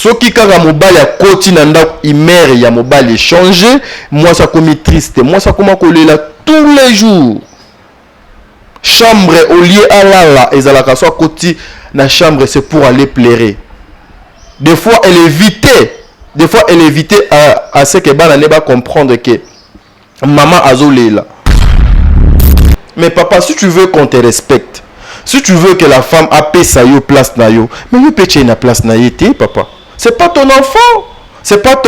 soki kaka mobali ya koti na ndako imere ya mobali changer, moi ça comme triste, moi ça comme kolela tous les jours. Chambre au lieu à la ezalaka soit koti na chambre c'est pour aller pleurer. Des fois elle évitait à ce que bana ne va comprendre que maman azolela. Mais papa, si tu veux qu'on te respecte, si tu veux que la femme apaise sa yo place na yo, mais yo peut na place na yete papa. C'est pas ton enfant. C'est pas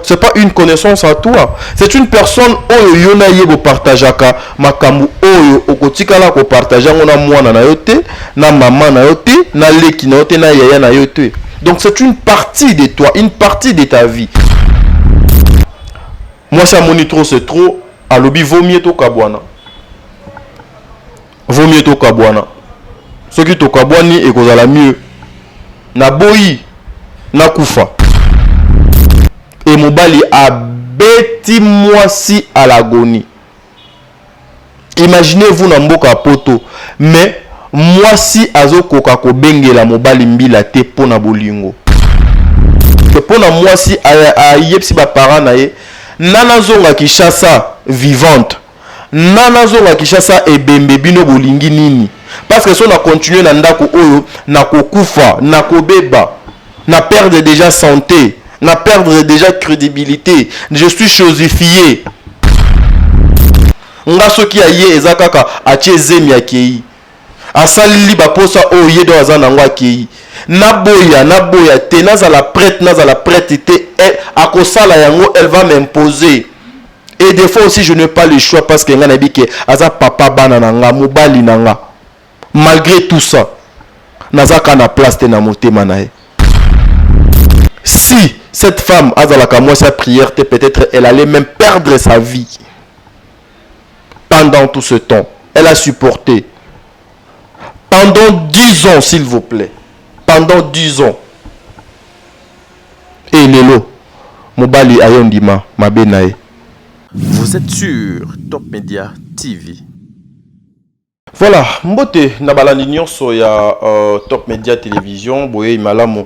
c'est pas une connaissance à toi. C'est une personne oyo yo na yebo partageaka makambu oyo okotikala ko partager ngona mwana na yote, na maman na yote, na leki na yote, na yaya na yote. Donc c'est une partie de toi, une partie de ta vie. Moi ça moni trop c'est trop, alobi vaut mieux to kabwana. Vaut mieux to kabwana. Ce qui to kabwani et kozala mieux. Na boyi na kufa. Et mobali a beti mwasi à l'agonie. Imaginez-vous na mboka poto, mais mwasi azokoka ko bengela mobali mbila te pona bolingo. Que pona mwasi a yepsi ba parents na ye, nana zonga Kinshasa vivante. Nana zonga Kinshasa ebembe bino bolingi nini? Parce que si on a continué na ndako oyo na kokufa, na kobeba, na perdre déjà santé, na perdre déjà crédibilité, je suis chosifié. Nga soki aye ezakaka atie zemi akei. Asali ba posa oye do azana ngwa akei. Na boya te nazala prête te akosala yango elle va m'imposer. Et des fois aussi je n'ai pas le choix parce que nga na bike aza papa bana nanga mobali nanga. Malgré tout ça, nazaka na place te na motema na ye. Si cette femme a dans la camoise sa prière, peut-être elle allait même perdre sa vie. Pendant tout ce temps, elle a supporté. Pendant 10 ans, s'il vous plaît. Pendant 10 ans. Et Lelo, Mobali Ayondima, Mabenae. Vous êtes sur Top Media TV. Voilà, mbote na balandi nyonso ya Top Media Télévision, boye malamu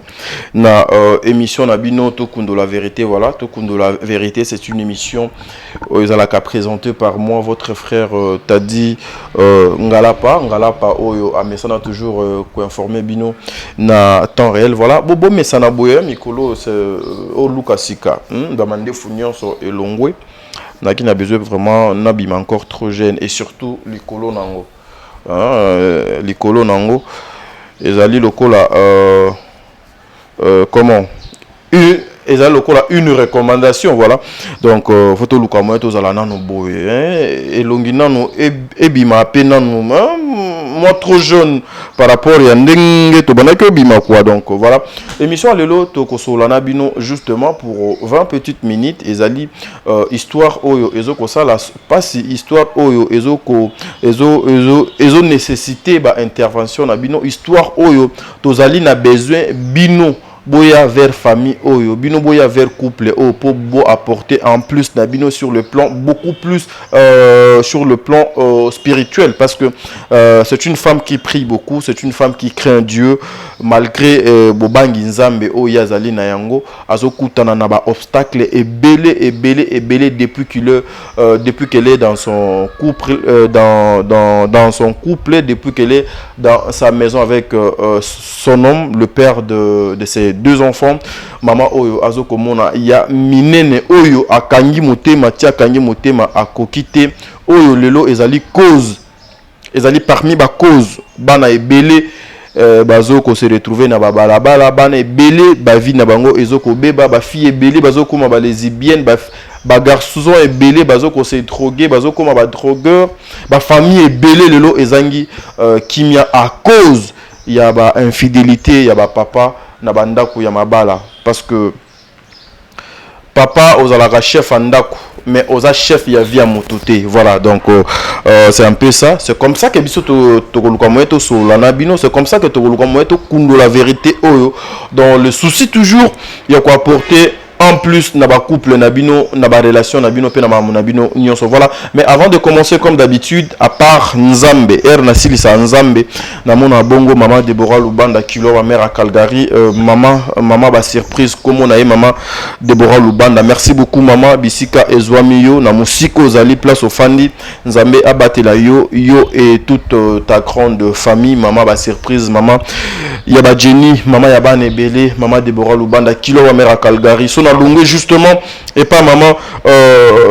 na émission na bino Tokundo la vérité. Voilà, Tokundo la vérité, c'est une émission ezalaka présentée par moi, votre frère Tadi Ngalapa oyo amesana toujours ko informer bino na temps réel. Voilà, bobo mesana boye mikolo c'est o Lukasika, damande funyonso elongwe. Na qui n'a besoin vraiment nabima encore trop jeune et surtout likolo nango. Likolo nango ezali lokola comment ezali lokola une recommandation, voilà. Donc photo luka moyo tozala nano boye elongi nano ebima pe nano moi trop jeune par rapport à ndenge to banaki obima quoi. Donc voilà, émission lelo to kosolana bino justement pour 20 petites minutes ezali histoire oyo ezoko sala pas histoire oyo ezoko ezo nécessité ba intervention na bino, histoire oyo tozali na besoin bino boya vers famille oyo bino boya vers couple oh pour apporter en plus na bino sur le plan beaucoup plus sur le plan spirituel, parce que c'est une femme qui prie beaucoup, c'est une femme qui craint Dieu malgré bobangi nzambe o yazali na yango azokutana na ba obstacle et belé depuis qu'elle est dans son couple dans son couple, depuis qu'elle est dans sa maison avec son homme, le père de ses deux enfants. Maman oyo azokomona ya minene oyo akangi motema tia kangi motema akokite oyo lelo ezali cause ezali parmi ba cause bana ebele bazoko se retrouver na babalabala, bana ebele ba vie na bango ezoko beba ba fille ebele bazoko ma ba lesbienne ba garçon ebele bazoko se droguer bazoko ma ba drogueur ba famille ebele lelo ezangi kimia à cause ya ba infidélité ya ba papa na bandako ya mabala, parce que papa ozalaka chef andako mais oza chef ya vie mototé. Voilà, donc c'est un peu ça, c'est comme ça que biso to koluka moyeto solana bino, c'est comme ça que to koluka moyeto kundo la vérité oyo dans le souci toujours ya ko apporter en plus na ba couple na bino na ba relation na bino pe na bino nyonso. Voilà, mais avant de commencer comme d'habitude, à part Nzambe na silisa Nzambe na mona bongo maman Deborah Lubanda kilo ma mère à Calgary, maman ba surprise comme on a maman Deborah Lubanda, merci beaucoup maman bisika ezwamiyo na musiko zali place au fandi Nzambe abatela yo et toute ta grande famille, maman ba surprise maman yaba Jenny, maman yaba Nebele, maman Deborah Lubanda kilo ma mère à Calgary, son a longé justement et pas maman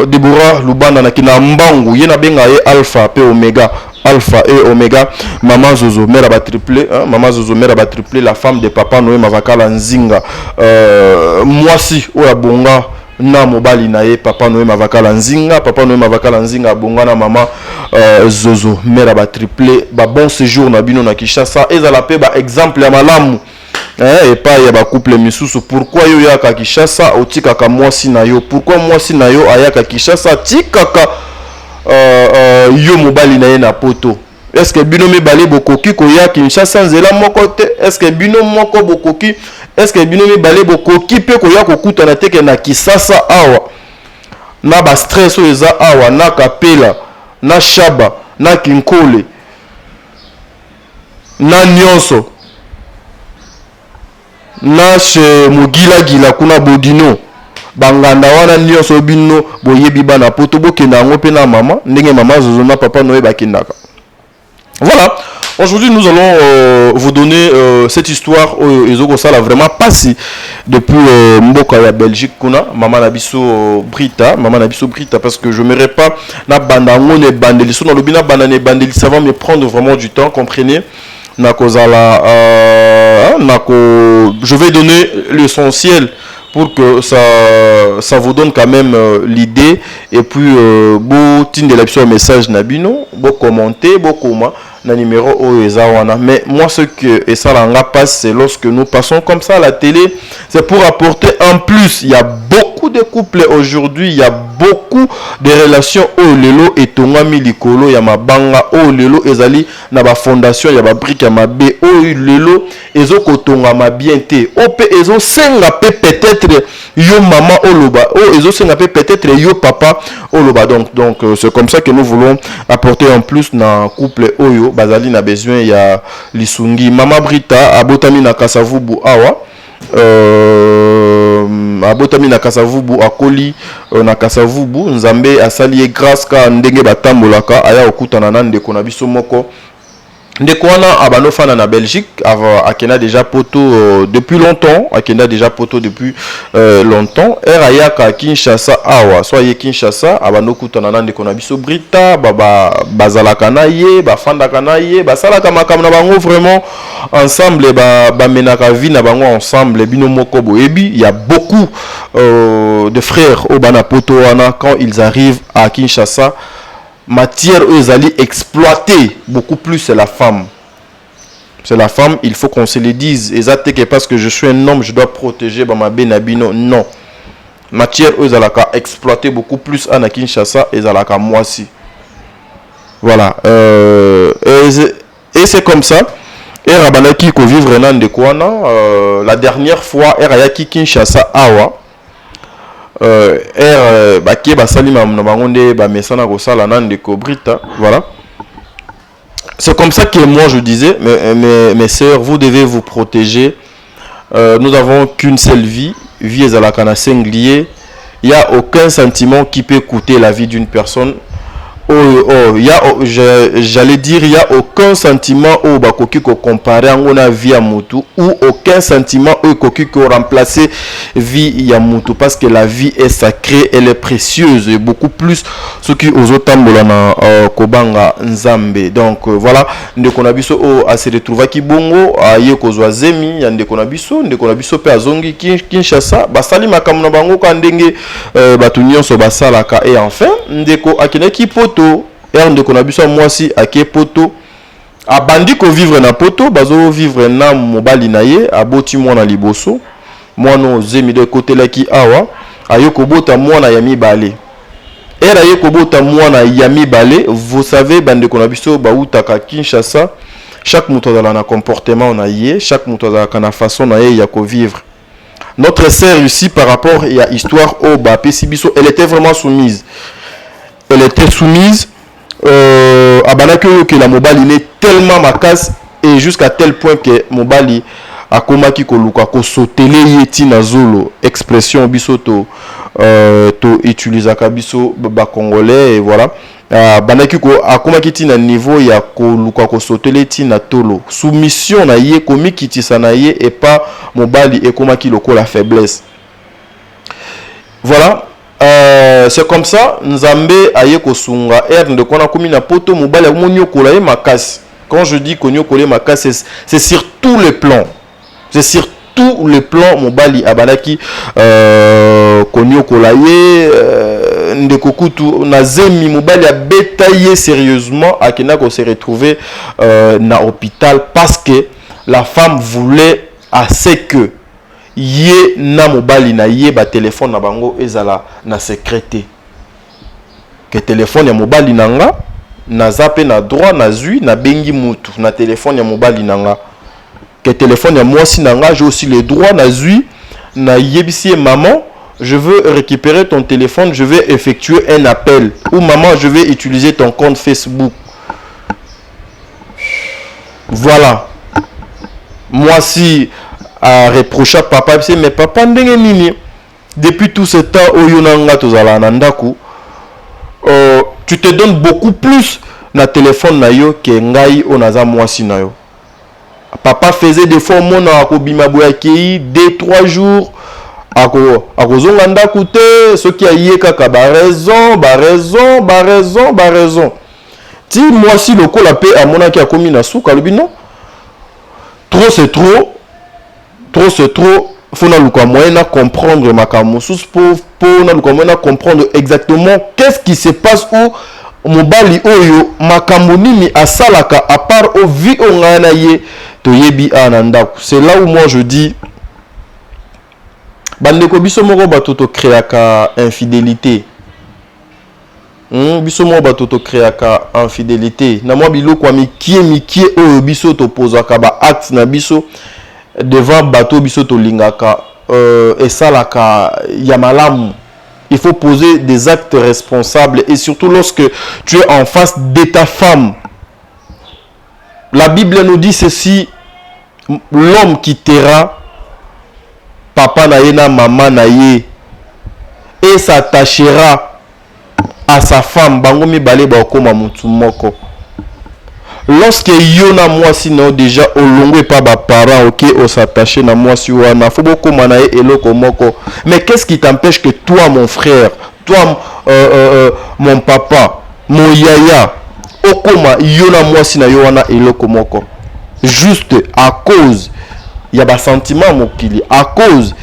Deborah Lubanda na kina mbangu yena benga e alpha pe omega, alpha et omega, maman Zozo mère ba triplé, hein? Maman Zozo mère ba triplé, la femme de papa Noé Mavakala Nzinga, moi si oya bonga na mobali na ye papa Noé Mavakala Nzinga, papa Noé Mavakala Nzinga bonga na maman Zozo mère ba triplé, ba bon séjour na bino na Kinshasa ezala pe ba exemple ya malamu. Et pas ya ba couple misusu, pourquoi yo ya ka Kinshasa otikaka mwasi na yo, pourquoi mwasi na yo ayaka Kinshasa tikaka yo mobali na ye na poto. Est-ce que bino mibale bokoki ko ya Kinshasa nzela moko te? Est-ce que bino moko bokoki, est-ce que bino mibale bokoki pe ko ya kokuta na teke na Kisasa awa na ba stress oyo eza awa na Kapela na Shaba na Kinkole na nyonso na chez Mugila kuna Bodino banganda wana nyonso bino boyebi bana poto bokenda ngo pe na mama ndenge mama Zozo na papa Noé bakendaka. Voilà, aujourd'hui nous allons vous donner cette histoire ezoko sala vraiment passé depuis mboka ya Belgique kuna maman Nabiso Brita, parce que je me pas na banda ngone bandeli so na lobina banane bandeli, ça va me prendre vraiment du temps, comprenez. Je vais donner l'essentiel pour que ça vous donne quand même l'idée, et puis beau tinde la message nabino, beau commenter, beau comment na numéro oezawana. Mais moi ce que et ça l'anga passe, c'est lorsque nous passons comme ça à la télé, c'est pour apporter en plus. Il y a beaucoup de couples aujourd'hui, il y a beaucoup de relations au lelo et tongami likolo ya mabanga au lelo ezali na ba fondation ya ba brique ya mabe au lelo ezoko tongama bien te ope ezo senga pe peut-être yo maman oloba o ezo senga pe peut-être yo papa oloba. Donc c'est comme ça que nous voulons apporter en plus na couple oyo bazali na besoin ya lisungi. Mama Brita abotami na Kasavubu awa abotami na Kasavubu akoli na Kasavubu Nzambe asali grâce ka ndenge batambolaka aya okutana na ndeko na biso moko ndeko wana abano fana na Belgique akena déjà poto depuis longtemps, akena déjà poto depuis longtemps aya ka Kinshasa awa so ye Kinshasa abano kutana na ndeko na biso Brita bazalaka na ye bafandaka na ye basalaka makambo na bango vraiment ensemble menaka vie na bango ensemble bino moko boyebi. Il y a beaucoup de frères au bana poto wana quand ils arrivent à Kinshasa matière eux allaient exploiter beaucoup plus, c'est la femme. C'est la femme, il faut qu'on se le dise. Et ça, parce que je suis un homme, je dois protéger ma benabino. Non. Matière eux allaient exploiter beaucoup plus à Kinshasa et à moi aussi. Voilà. Et c'est comme ça. Et Rabanaki ko vivre nan de Kouana. La dernière fois, Erayaki Kinshasa awa. Bakie basalima na bangonde ba mesana ko sala nan de Brita. Voilà, c'est comme ça que moi je disais mes sœurs, vous devez vous protéger. Nous avons qu'une seule vie ezalaka na singlier. Il y a aucun sentiment qui peut coûter la vie d'une personne. J'allais dire, il n'y a aucun sentiment où bakoki ko comparer à vie à mutu, ou aucun sentiment où koki ko remplacer vie à mutu, parce que la vie est sacrée, elle est précieuse et beaucoup plus ce qui aux autres na kobanga nzambe. Donc voilà, ndeko na biso a se retrouva ki bongo aye kozwa zemi ya ndeko na biso pe azongi Kinshasa basali makambo na bango ka ndenge batu nyonso basalaka. Et enfin ndeko akinaki poto ndeko na biso moi si ake poto abandi ko vivre na poto bazo vivre na mobali na ye aboti mwana liboso mwana zemi de côté la ki awa ayoko bota mwana ya mibale era yeko bota mwana ya mibale. Vous savez bandeko na biso bautaka Kinshasa, chaque moto dans na comportement na ye, chaque moto dans na façon na ye ya ko vivre. Notre sœur ici, par rapport à l'histoire au Pesibiso, elle était vraiment soumise. Elle était soumise à Banakyo que la mobile il est tellement macasse et jusqu'à tel point que mobile a komaki koluka ko sotele yeti na zolo expression bisoto to utilisaka biso ba congolais et voilà. Banaki ko akomaki ti na niveau ya koluka ko sotele ti na tolo soumission na ye komiki ti sana ye et pas mobali et komaki lokola faiblesse. Voilà. C'est comme ça Nzambe aye ko sunga erne de kona komi na poto mobali amonyo kola ye makasi. Quand je dis konyo kola makasi, c'est sur tous les plans. C'est sur tous les plans mobali abanaki konyo kola ye ndeko kutu na zemi mobali a bétaillé sérieusement akina ko se retrouver na hôpital parce que la femme voulait assez que ye na mobali na ye ba téléphone na bango ezala na secrété que téléphone ya mobali nanga na zape na droit na zui na bengi mutu na téléphone ya mobali nanga que téléphone ya mwasi nanga j'ai aussi le droit na zui na yebisi maman je veux récupérer ton téléphone, je vais effectuer un appel ou maman je vais utiliser ton compte Facebook. Voilà. Moi si à reprocher papa mais papa ndenge nini depuis tout ce temps oyonanga tozala na ndaku tu te donnes beaucoup plus na téléphone na yo que ngai onaza mwasi na yo. Papa faisait des fois mon akobima boyaki 2-3 jours akozonga ndaku te soki aye kaka ba raison ti mwasi lokola pe amonaki akomi na suka lobi non trop c'est trop faut na luka moyen na comprendre makambo sus pour na luka moyen na comprendre exactement qu'est-ce qui se passe où mobali oyo makambo nini asalaka à part au vie ongana ye to yebi anandaku. C'est là où moi je dis bandeko biso moko bato to créaka infidélité. Biso moko bato to créaka infidélité. Na mwa biloko ya mikie oyo biso to pozaka ba acte na biso devant bato biso to lingaka esalaka ya malamu. Il faut poser des actes responsables et surtout lorsque tu es en face de ta femme. La Bible nous dit ceci, l'homme quittera papa na ye na maman na ye et s'attachera à sa femme bango mibale ba koma mutu moko. Lorsque yo na mwasi na déjà olongwe pa ba parents OK o s'attacher na mwasi wana faut beaucoup mana ye eloko moko. Mais qu'est-ce qui t'empêche que toi mon frère, toi mon papa, mon yaya okoma yo na mwasi na yo wana eloko moko juste à cause il y a des sentiments mokili, à cause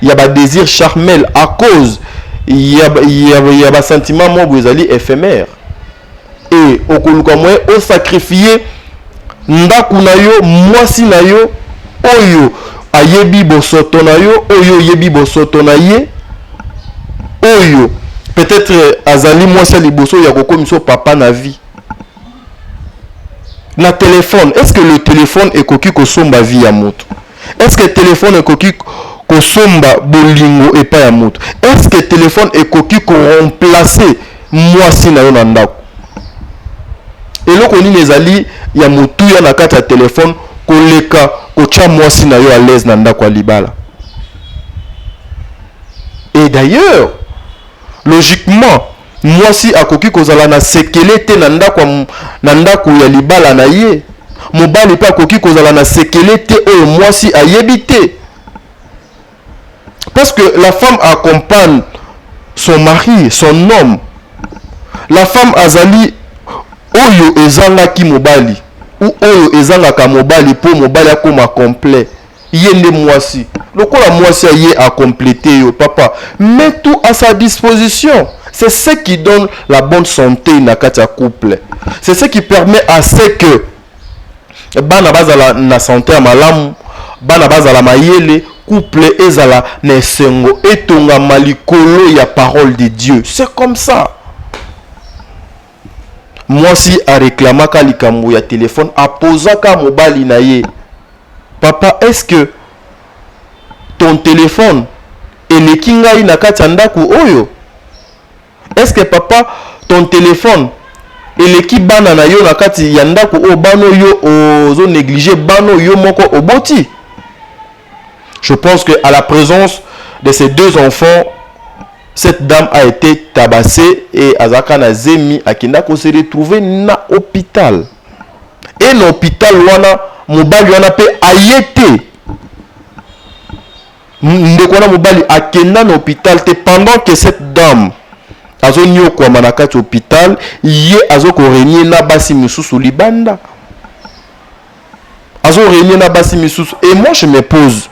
il y a des désirs charnels, à cause il y a des sentiments mobozali éphémères et okoluka moye o sacrifier ndaku na yo mwasi na yo oyo ayebi bosoto na yo oyo yebi bosoto na ye oyo peut-être azali mwasi liboso ya kokomiso papa na vie na téléphone. Est-ce que le téléphone est koki kosomba vie ya moto? Est-ce que le téléphone est koki kosomba bolingo et pas ya moto? Est-ce que le téléphone est koki ko remplacer mwasi na yo na ndako? Eloko nini ezali ya motu ya na kati ya téléphone koleka kocha mwasi na yo à l'aise na ndako ya libala? Et d'ailleurs logiquement mwasi akoki kozala na sekele te na ndako ya libala na ye, mobali pa akoki kozala na sekele te oyo mwasi ayebi te. Parce que la femme accompagne son mari, son homme. La femme azali oyo ezangaki mobali ou oyo ezangaka mobali po mobali akoma complet. Yende mwasi lokola mwasi aye a compléter yo papa, mets tout à sa disposition. C'est ce qui donne la bonne santé na kati couple. C'est ce qui permet à ce que bana bazala na santé ya malamu, bana bazala mayele, couple ezala na sengo etonga malikolo ya parole de Dieu. C'est comme ça. Moi si a réclamaka likambo ya téléphone a posaka mobali na ye. Papa, est-ce que ton téléphone et les kingai nakatsandaku oyo? Est-ce que papa, ton téléphone et les ki bana na yo nakati yandaku o bano yo ozo négliger bano yo moko oboti? Je pense que à la présence de ces deux enfants, cette dame a été tabassée et Azaka na zemi akindako se retrouver na hôpital. Et l'hôpital wana mobali wana pe ayete. Ndekona mobali akenda na hôpital te pendant que cette dame azo nyoko manakati hôpital, ye azo ko renier na basi misusu libanda. Azo renier na basi misusu. Et moi je me pose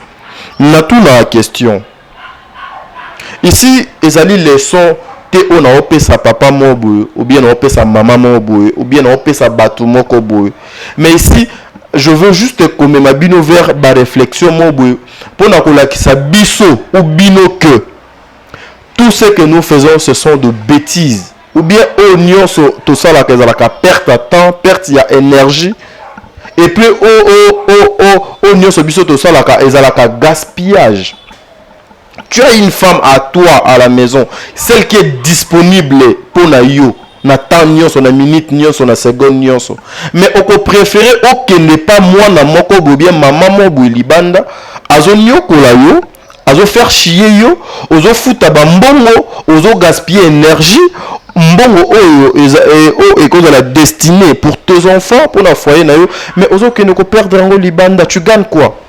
na tout la question. Ici, ezali leçon te on a opé sa papa mobo ou bien on a opé sa maman mobo ou bien on a opé sa batou moko boy. Mais ici, je veux juste comme ma bino vers ba réflexion mobo pour na kola ki sa biso ou bino que tout ce que nous faisons ce sont de bêtises ou bien oignon tout ça la ka perte de temps, perte ya énergie et puis oignon so biso tout ça la ka gaspillage. Tu as une femme à toi à la maison, celle qui est disponible pour na yo, na temps nyonso, na minute nyonso, na seconde nyonso. Mais on préférer que n'est pas moi na moko ou bien maman mo libanda, azo nyoko la yo, azo faire chier yo, ozo futa ba mbongo, ozo gaspiller énergie, mbongo oyo et cause de la destinée pour tes enfants, pour la foyer na yo, mais ozo que ne ko perdre en libanda, tu gagnes quoi?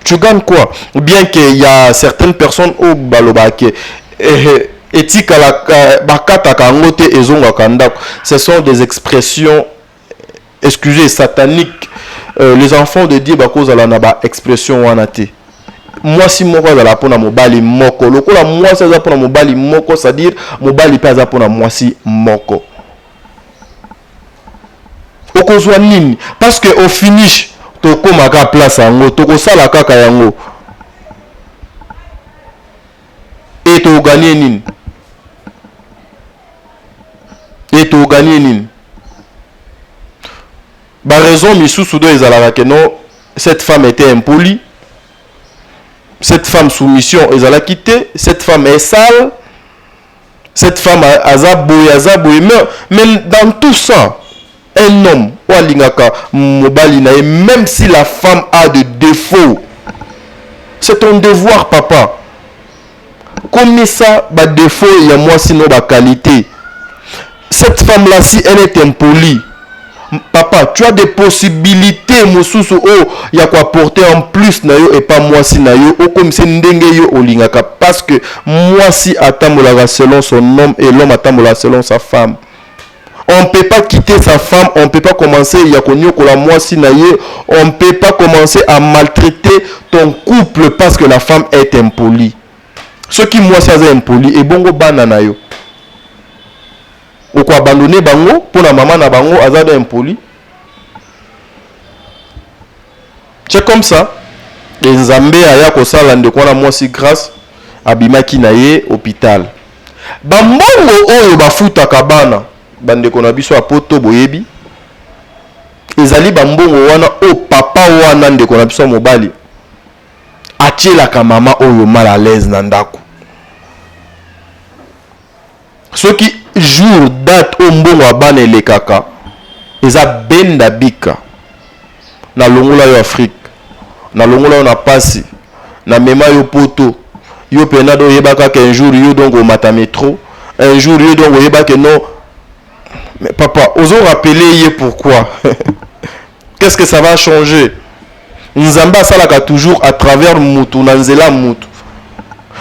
Tu gagnes quoi? Bien qu'il y a certaines personnes au balobake éthique à la bakata kangote et zonga kanda, ce sont des expressions excusez sataniques. Les enfants de Dieu bako za la naba expression wanate. Moi si moko za la pona mobali moko lokola moi ça za pona mobali moko, c'est-à-dire mobali pa za pona moi si moko. Okozwa nini? Parce que au finish toko maka place yango toko sala kaka yango et to gagner nini ba raison misusu do ezalaka que non cette femme était impolie, cette femme soumission ezala quitté, cette femme est sale, cette femme azaboy mais dans tout ça un homme ou alingaka mobali na même si la femme a des défauts, c'est ton devoir papa. Comme ça ba défaut il y a moi sinon ba qualité. Cette femme là si elle est impolie, papa, tu as des possibilités mosusu oh il y a quoi porter en plus na yo et pas moi si na yo, comme c'est ndenge yo olingaka parce que moi si atambola selon son homme et l'homme atambola selon sa femme. On ne peut pas quitter sa femme, on ne peut pas commencer on ne peut pas commencer à maltraiter ton couple parce que la femme est impolie. Ce qui moi c'est impoli et bongo banana yo. Ou quoi abandonner bango pour la maman na bango azada impoli. C'est comme ça. Les Nzambe aya ko sala ndeko na moi si grâce abimaki na ye hôpital. Bambongo oyo bafuta kabana. Bandeko na biso apoto boyebi ezali bambongo wana o papa wana ndeko na biso mobali atielaka mama oyo mal à l'aise na ndako. Soki jour date o mbongo abana elekaka eza benda bika na longola yo Afrique, na longola yo na pasi, na mema yo poto yo pena do yebaka qu'un jour yo donc au mata métro, un jour yo donc yebaka non. Mais papa, osons rappeler pourquoi. Qu'est-ce que ça va changer? Nzamba salaka toujours à travers mutu nanzela mutu.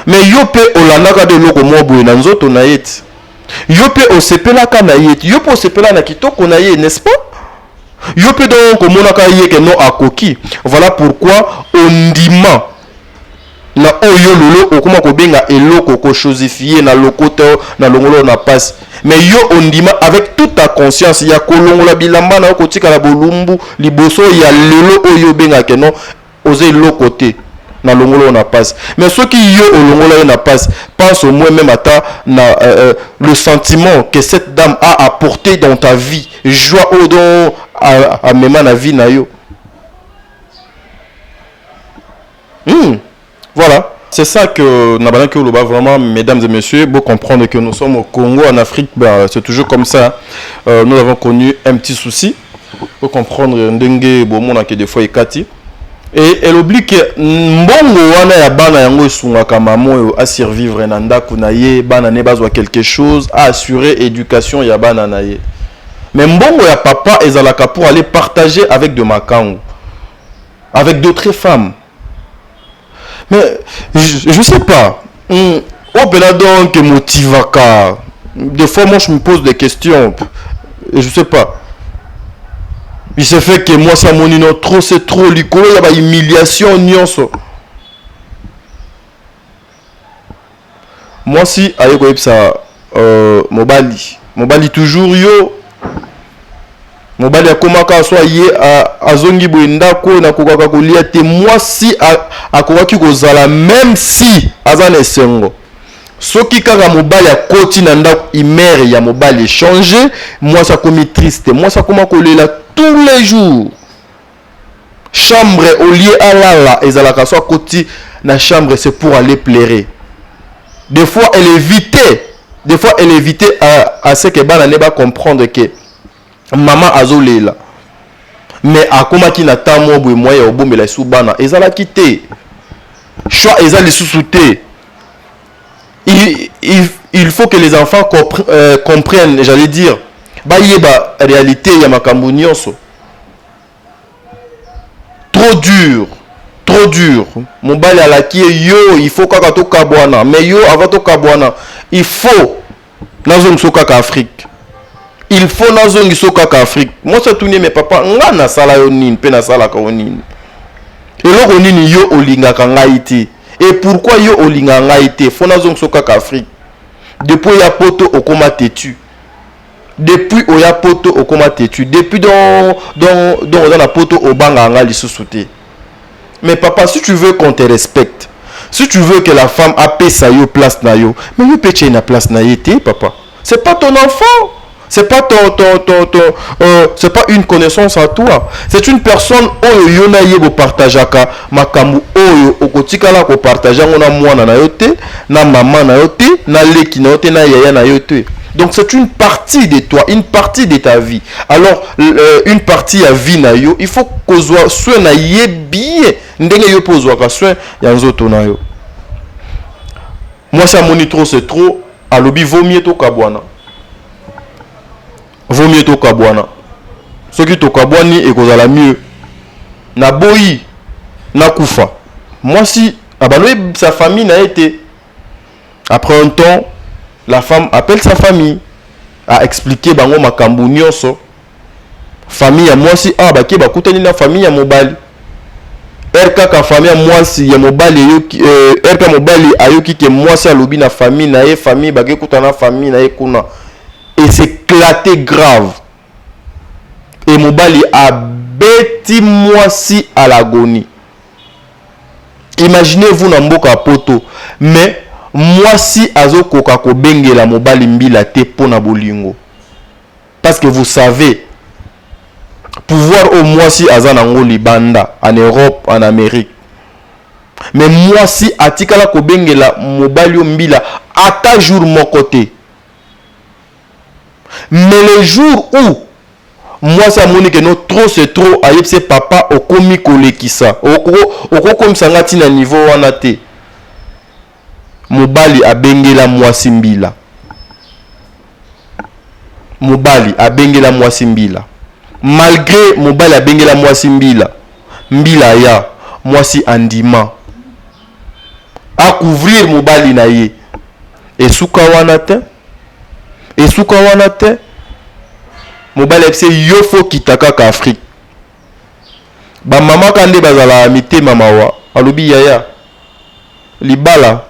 Mais yope olanaka de loko mobo na nzoto na yeti. Yope osepelaka na yeti. Yope osepela na kitoko na ye, n'est-ce pas? Yope donc omonaka ye que non akoki. Voilà pourquoi ondima na oyo lolo okoma ko benga eloko ko chosifier na lokoto na longolo na passe. Mais yo ondima avec toute ta conscience ya kolongola bilamba na kotika la bolumbu liboso ya lelo oyo benga que non oser lokote na longolo na passe. Mais ceux qui yo olongola na passe pense au moins même à na le sentiment que cette dame a apporté dans ta vie, joie au don à même na vie na yo. C'est ça que Nabana Kyoloba, vraiment, mesdames et messieurs, vous comprendre que nous sommes au Congo, en Afrique, ben, c'est toujours comme ça. Nous avons connu un petit souci. Vous comprendre, Ndenge, Bomona, qui des fois est Kati. Et elle oublie que Mbongo, wana ya bana yango isunga kamamo à survivre nanda kunaye, bana ne bazwa quelque chose, à assurer éducation ya bana naye. Mais Mbongo ya papa ezalaka pour aller partager avec de makango, avec d'autres femmes. Mais je sais pas. Au pena donc motivaka. Des fois moi je me pose des questions. Et je sais pas. Il se fait que moi ça mon non trop c'est trop licolo, il y a pas humiliation nyonso. Moi si ayeko ça mobali toujours yo mobali akomaka so ye azongi boendako na kokaka kolia te moi si akokaki kozala même si azana esengo soki kaka mobali akoti na ndako imere ya mobali changer moi ça komi triste moi ça koma kolela tous les jours chambre au lieu alala ezalaka so akoti na chambre c'est pour aller pleurer des fois elle évitait à ce que bana ne ba comprendre que maman azolela mais akomaki na tamo boy moya obomela sou bana ezala kité choix ezali sous te il faut que les enfants comprennent j'allais dire ba yeba réalité ya makambo nyonso trop dur mobali alaki yo il faut kaka to kabwana mais yo avant to kabwana il faut nazo msoka ka Afrique il faut nazongi soka ka Afrique moi ça tourner mes papa nga na sala yo nini pe na sala ka nini eloko nini yo olingaka ngai te et pourquoi yo olinga ngai te faut nazongi soka ka Afrique depuis ya poto okoma tetu depuis oya poto okoma tetu depuis dans la poto obanga nga lisusu te mais papa si tu veux qu'on te respecte si tu veux que la femme apaise sa yo place na yo mais yo pe na place na yete papa c'est pas ton enfant. C'est pas c'est pas une connaissance à toi. C'est une personne oyo yona yebo partageaka makamu oyo okotikala ko partager ngona mwana na yote na maman na yote na leki na yote na yaya na yote. Donc c'est une partie de toi, une partie de ta vie. Alors une partie à vie na yo, il faut que soit soin na ye bien ndenge yo pozwa ka soin ya nzoto na yo. Moi ça moni trop c'est trop, alobi vaut mieux to kabwana. Vaut mieux to kabwana. Ce qui to kabwani et kozala mieux. Na boyi na kufa. Moi si abaloye sa famille n'a été. Après un temps, la femme appelle sa famille à expliquer bango makambu nyonso. Famille ya moi si baki bakutani na famille ya mobali. RK ka famille ya moi si ya mobali yoki RK mobali ayoki ke moi si alobi na famille na ye famille baki kutana famille na ye kuna. Et c'est éclaté grave. Et mobali a bêti moi si à l'agonie. Imaginez-vous na mboka poto. Mais moi si azo koka ko bengela mobali mbila te pona bolingo. Parce que vous savez, pouvoir au moi si azanango libanda en Europe, en Amérique. Mais moi si atikala ko bengela mobali mbila ata jour mon côté. Mais le jour où moi ça moni que non trop c'est trop ayep c'est papa okomi kolekisa oko comme ça ngati na niveau wana te mobali abengela mwasi mbila mobali abengela mwasi mbila malgré mobali abengela mwasi mbila ya mwasi andima a couvrir mobali na ye esuka wana te mobile epse yo fo kitaka ka Afrique ba mama kande bazala mite mama wa alobi yaya libala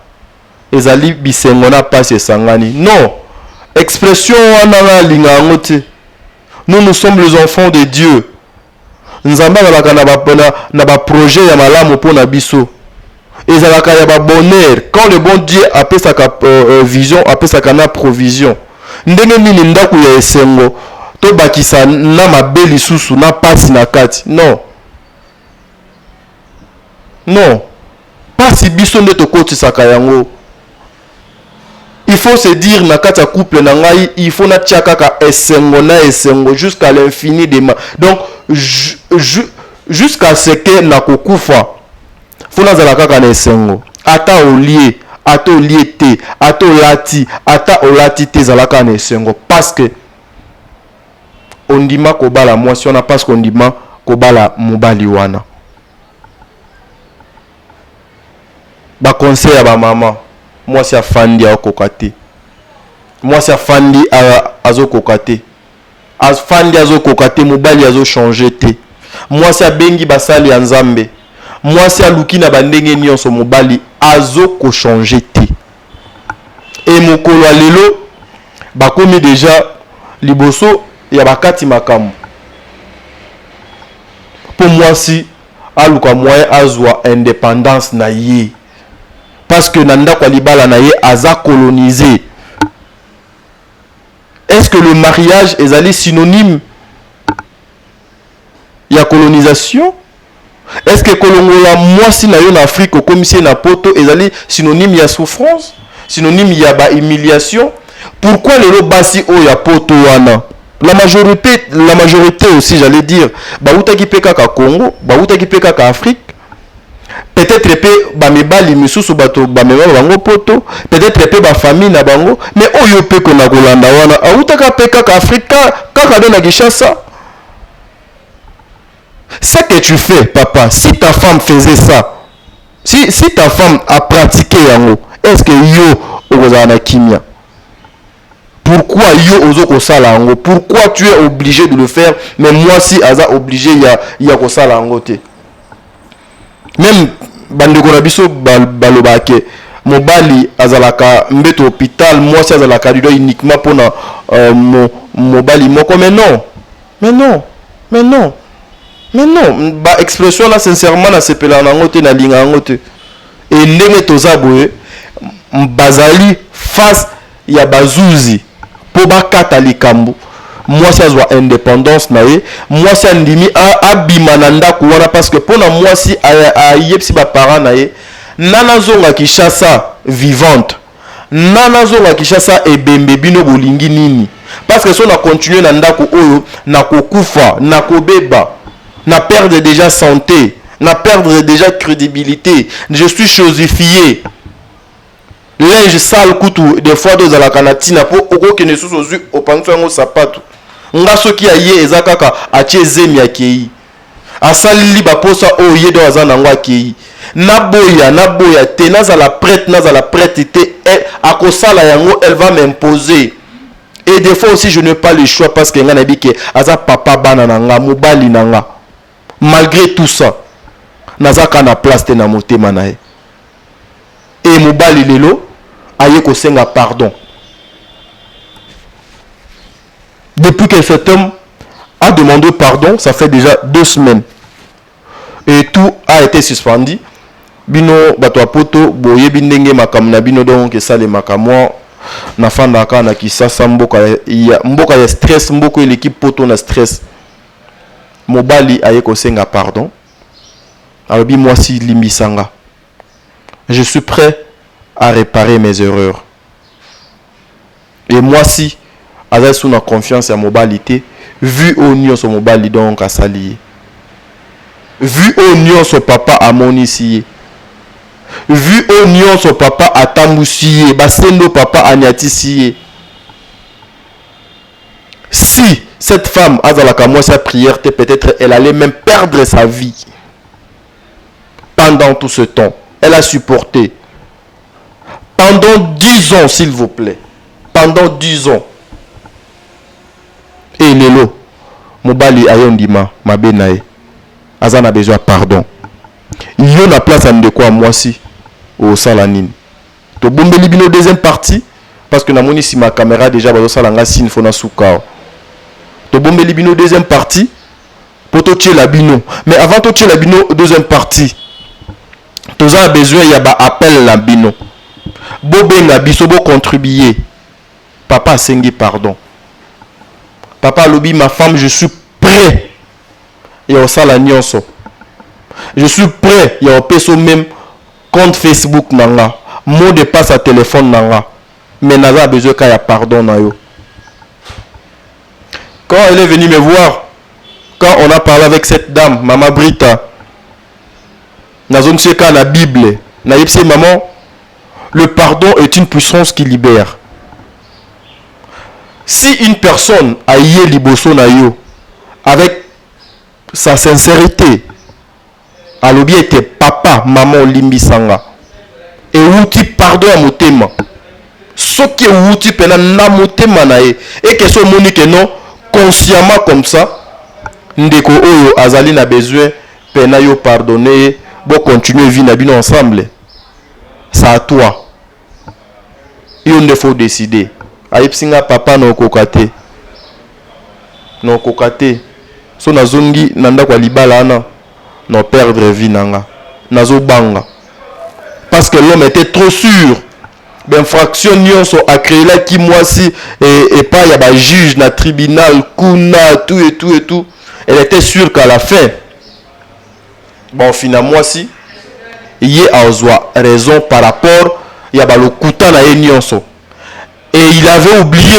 ezali bisengo na passe sangani non expression wana linga ngote nous sommes les enfants de Dieu nzamba na ba projet ya malamu pona biso ezalaka ya ba bonheur quand le bon Dieu appelle sa vision appelle sa kana provision ndenge nini ndako ya esengo to bakisa na mabeli susu na pasi na kati non mpasi biso nde tokotisaka yango. Il faut se dire na kati ya couple na ngai, il faut na tia kaka esengo jusqu'à l'infini des ma. Donc jusqu'à ce que na kokufa. Faut na zala kaka na esengo. Ata olie, ata olie te, ata olati, ata olati te zala kaka na esengo parce que ondima kobala mwasi wana parce qu'on ondima kobala mobali wana. Ba conseil ya ba mama. Mwasi afandi akokate. Mwasi afandi azokokate. Afandi azokokate mobali azo changer te. Mwasi abengi basali ya nzambe. Mwasi aluki na bandenge nyonso mobali azoko changer te. Et mokolo ya lelo bakomi déjà liboso ya bakati makambo. Po mwasi aluka moyen azwa indépendance na ye. Parce que nanda kwa libala na ye aza colonisé. Est-ce que le mariage est allé synonyme ya colonisation? Est-ce que kolongola mwasi na yo na Afrique comme si na poto est allé synonyme ya souffrance, synonyme ya ba humiliation? Pourquoi les basi o ya poto wana? La majorité aussi, j'allais dire, ba utaki peka ka Congo, ba utaki peka ka Afrique. Peut-être que ba mibali misusu bato ba mibali bango poto, peut-être que ba famille na bango, mais oyo pe ko na kolanda wana, autaka peka ka Afrika, kaka na Kinshasa. Ce que tu fais, papa, si ta femme faisait ça, si ta femme a pratiqué yango, est-ce que yo ozana kimia? Pourquoi yo ozoko sala yango? Pourquoi tu es obligé de le faire, mais moi si aza obligé ya ko sala yango te? Même bandeko na biso balobake mobali azalaka mbeto hôpital, moi si azalaka lido uniquement pona mobali moko, mais non, ba expression là sincèrement na sepela na ngote na linga ngote. Et ndenge tozaboye bazali face ya bazuzi po bakata likambo. Moi si azwa indépendance na ye, moi si andimi abima na ndako wana parce que pona moi si ayepsi ba parents na ye, nana zonga Kinshasa vivante. Nana zonga Kinshasa ebembe bino bolingi nini? Parce que si on a continué na ndako oyo na kokufa, na kobeba, na perdre déjà santé, na perdre déjà crédibilité, je suis chosifié. Linge sale kutu des fois deux à la canatina pour oko que ne sous aux yeux au panneau au sapato. Nga soki aye ezakaka atie zemi akei. Asali ba posa o yedo azana ngwa akei. Naboya te naza la prête te akosala yango elle va m'imposer. Et des fois aussi je n'ai pas le choix parce que nga na bike aza papa bana nanga mobali nanga. Malgré tout ça, nazaka na place te na motema na ye. Et mobali lelo aye ko senga pardon. Depuis que cet homme a demandé pardon, ça fait déjà 2 semaines. Et tout a été suspendu. Bino bato apoto boye bindenge makamna bino donc ça les makamwa na fanda ka na kisasa mboka ya stress mboko l'équipe poto na stress. Mobali aye ko senga pardon. Alors bi moi si limbisanga. Je suis prêt à réparer mes erreurs. Et moi si avec sous la confiance à mobalité, vu au nion son mobile donc à s'allier. Vu au nion son papa à Monissier. Vu au nion son papa à Tamboussier, Basendo papa à Niatissier. Si cette femme a dans la camoise sa prière, peut-être elle allait même perdre sa vie. Pendant tout ce temps, elle a supporté. Pendant 10 ans, s'il vous plaît. Pendant 10 ans. Et lelo, mobali ayondima, mabenae, azana besoin pardon. Yo na place à ndeko à moi si, au salanine. To bombeli bino deuxième partie, parce que na moni si ma caméra déjà bazo salanga sin fona soukao. To bombeli bino deuxième partie, pour to tche la bino. Mais avant to tche la bino deuxième partie, toza besoin ya ba appel la bino. Bobenga biso bo contribuer. Papa sengi pardon. Papa lobi ma femme je suis prêt. Et au sala nyonso. Je suis prêt. Il y a au peso même compte Facebook nanga, mot de passe à téléphone nanga, mais n'a besoin qu'il y a pardon na yo. Quand elle est venue me voir, quand on a parlé avec cette dame, Maman Brita, dans une séquence la Bible, na yepse maman, le pardon est une puissance qui libère. Si une personne a yé liboso na yo avec sa sincérité, alobi était papa, maman limbisanga, et outi pardon à motema, ce qui est outi pena na motema na ye, et que ce monique non consciemment comme ça, ndeko oyo azali na besoin pena yo pardonner, bon continuer vie na bino ensemble. C'est à toi. Il ne faut décider. Aïpsinga papa no kokate. No kokate. So nazongi nanda kwa libala na no perdre vie nanga. Nazo banga. Parce que l'homme était trop sûr. D'infraction nyonso a créé là qui moi si et pas y a ba juge na tribunal kuna tout et tout et tout. Elle était sûre qu'à la fin bon finalement si il a raison par rapport il y a le kuta na nyonso. Et il avait oublié